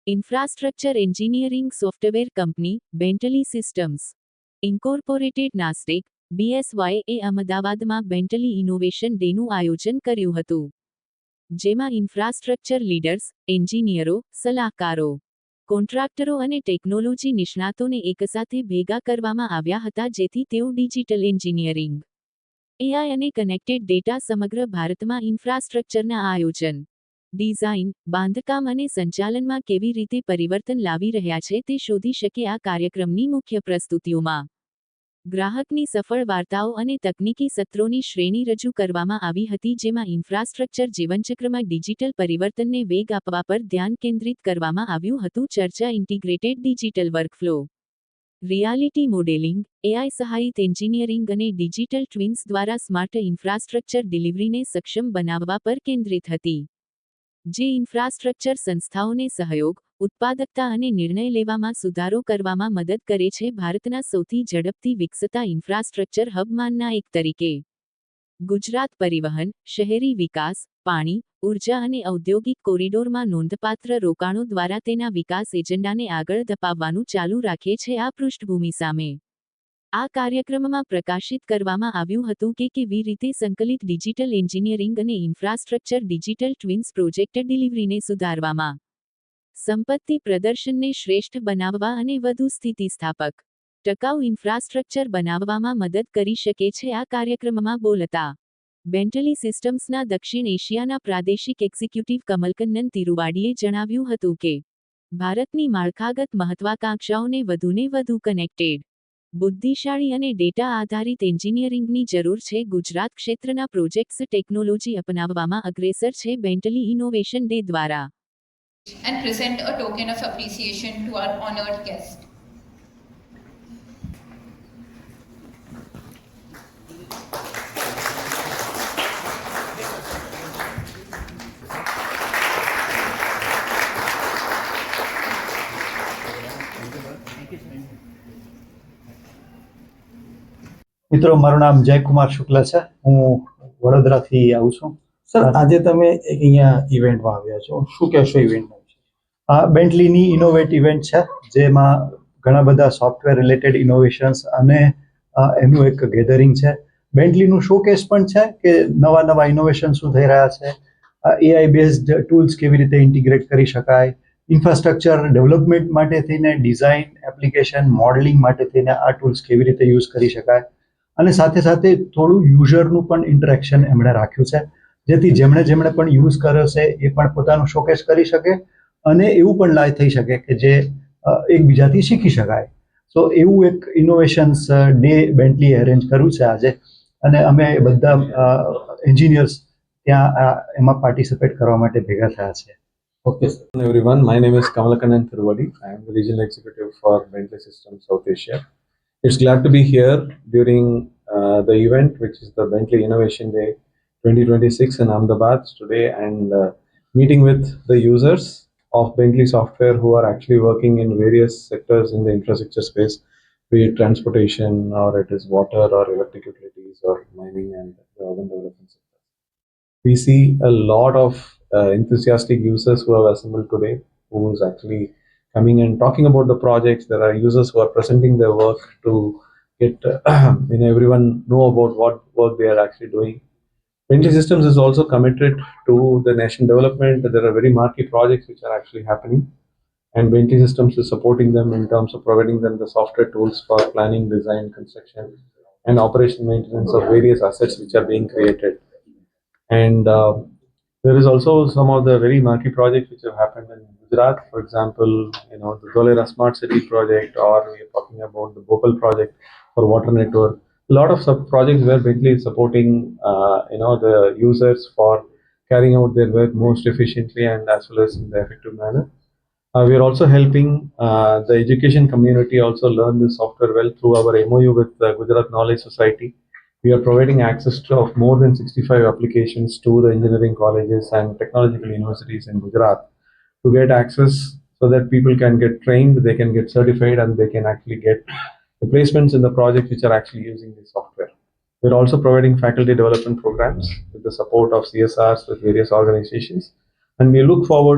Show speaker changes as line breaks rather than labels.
Infrastructure engineering software company Bentley Systems Incorporated Nasdaq BSYએ અમદાવાદમાં Bentley innovation ડેનું આયોજન કર્યું હતું, જેમાં ઇન્ફ્રાસ્ટ્રક્ચર લીડર્સ, એન્જિનિયરો, સલાહકારો, કોન્ટ્રાક્ટરો અને ટેકનોલોજી નિષ્ણાતોને એકસાથે ભેગા કરવામાં આવ્યા હતા જેથી તેઓ ડિજિટલ એન્જિનિયરિંગ, AI અને કનેક્ટેડ ડેટા સમગ્ર ભારતમાં ઇન્ફ્રાસ્ટ્રક્ચરના આયોજન, ડિઝાઇન, બાંધકામ અને સંચાલનમાં કેવી રીતે પરિવર્તન લાવી રહ્યા છે તે શોધી શકે. આ કાર્યક્રમની મુખ્ય પ્રસ્તુતિઓમાં ગ્રાહકની સફળ વાર્તાઓ અને તકનીકી સત્રોની શ્રેણી રજૂ કરવામાં આવી હતી, જેમાં ઇન્ફ્રાસ્ટ્રક્ચર જીવનચક્રમાં ડિજિટલ પરિવર્તનને વેગ આપવા પર ધ્યાન કેન્દ્રિત કરવામાં આવ્યું હતું. ચર્ચા integrated digital workflow, reality modelling, AI સહાયિત એન્જિનિયરિંગ અને ડિજિટલ ટ્વિન્સ દ્વારા સ્માર્ટ ઇન્ફ્રાસ્ટ્રક્ચર ડિલિવરીને સક્ષમ બનાવવા પર કેન્દ્રિત હતી, જે ઇન્ફ્રાસ્ટ્રક્ચર સંસ્થાઓને સહયોગ, ઉત્પાદકતા અને નિર્ણય લેવામાં સુધારો કરવામાં મદદ કરે છે. ભારતના સૌથી ઝડપથી વિકસતા ઇન્ફ્રાસ્ટ્રક્ચર હબમાંના એક તરીકે ગુજરાત પરિવહન, શહેરી વિકાસ, પાણી, ઉર્જા અને ઔદ્યોગિક કોરિડોરમાં નોંધપાત્ર રોકાણો દ્વારા તેના વિકાસ એજન્ડાને આગળ ધપાવવાનું ચાલુ રાખે છે. આ પૃષ્ઠભૂમિ સામે આ કાર્યક્રમમાં પ્રકાશિત કરવામાં આવ્યું હતું કે કેવી રીતે સંકલિત ડિજિટલ એન્જિનિયરિંગ અને ઇન્ફ્રાસ્ટ્રક્ચર ડિજિટલ ટ્વિન્સ પ્રોજેક્ટ ડિલિવરીને સુધારવામાં, સંપત્તિ પ્રદર્શનને શ્રેષ્ઠ બનાવવા અને વધુ સ્થિતિસ્થાપક, ટકાઉ ઇન્ફ્રાસ્ટ્રક્ચર બનાવવામાં મદદ કરી શકે છે. આ કાર્યક્રમમાં બોલતા બેન્ટલી સિસ્ટમ્સના દક્ષિણ એશિયાના પ્રાદેશિક એક્ઝિક્યુટિવ કમલકન્નન તિરુવાડીએ જણાવ્યું હતું કે ભારતની માળખાગત મહત્વાકાંક્ષાઓને વધુને વધુ કનેક્ટેડ, બુદ્ધિશાળી અને ડેટા આધારિત એન્જિનિયરિંગની જરૂર છે. ગુજરાત ક્ષેત્રના પ્રોજેક્ટ્સ ટેકનોલોજી અપનાવવામાં અગ્રેસર છે. બેન્ટલી ઇનોવેશન ડે દ્વારા
and present a token of appreciation to our honored guest.
મિત્રો, મારું નામ જયકુમાર શુક્લા છે. હું વડોદરાથી આવું છું.
સર, આજે તમે અહીંયા ઇવેન્ટમાં આવ્યા છો, શું કહેશો ઇવેન્ટમાં?
આ બેન્ટલીની ઇનોવેટ ઇવેન્ટ છે, જેમાં ઘણા બધા સોફ્ટવેર રિલેટેડ ઇનોવેશન્સ અને એનું એક ગેધરિંગ છે. બેન્ટલીનું શોકેસ પણ છે કે નવા નવા ઇનોવેશન શું થઈ રહ્યા છે, AI બેઝડ ટૂલ્સ કેવી રીતે ઇન્ટિગ્રેટ કરી શકાય, ઇન્ફ્રાસ્ટ્રક્ચર ડેવલપમેન્ટ માટે થઈને ડિઝાઇન, એપ્લિકેશન, મોડલિંગ માટે થઈને આ ટૂલ્સ કેવી રીતે યુઝ કરી શકાય, અને સાથે સાથે થોડું યુઝરનું પણ ઇન્ટરેક્શન એમણે રાખ્યું છે, જેથી જેમણે પણ યુઝ કર્યો છે એ પણ પોતાનું શોકેસ કરી શકે અને એવું પણ લાય થઈ શકે કે જે એકબીજાથી શીખી શકાય. સો એવું એક ઇનોવેશન્સ ડે બેન્ટલીએ અરેન્જ કર્યું છે આજે, અને અમે બધા એન્જિનિયર્સ ત્યાં એમાં પાર્ટિસિપેટ કરવા માટે ભેગા થયા છે.
Okay, sir. Hello everyone, my name is Kamalakannan Thiruvadi. I am the regional executive for Bentley Systems South Asia. It's glad to be here during the event, which is the Bentley Innovation Day 2026 in Ahmedabad today, and meeting with the users of Bentley software who are actually working in various sectors in the infrastructure space, be it transportation or it is water or electric utilities or mining and the urban development sector. We see a lot of enthusiastic users who have assembled today, who is actually coming and talking about the projects. There are users who are presenting their work to get everyone know about what work they are actually doing. Bentley Systems is also committed to the nation development. There are very marquee projects which are actually happening, and Bentley Systems is supporting them in terms of providing them the software tools for planning, design, construction, and operation maintenance of various assets which are being created. And there is also some of the very marquee projects which have happened in Gujarat. For example, the Dholera Smart City project, or we are talking about the Bhopal project for water network. A lot of sub projects where Bentley is supporting, the users for carrying out their work most efficiently and as well as in the effective manner. We are also helping the education community also learn this software well through our MOU with the Gujarat Knowledge Society. We are providing access of more than 65 applications to the engineering colleges and technological universities in Gujarat to get access so that people can get trained, they can get certified, and they can actually get the placements in the projects which are actually using this software. We're also providing faculty development programs with the support of CSRs with various organizations, and we look forward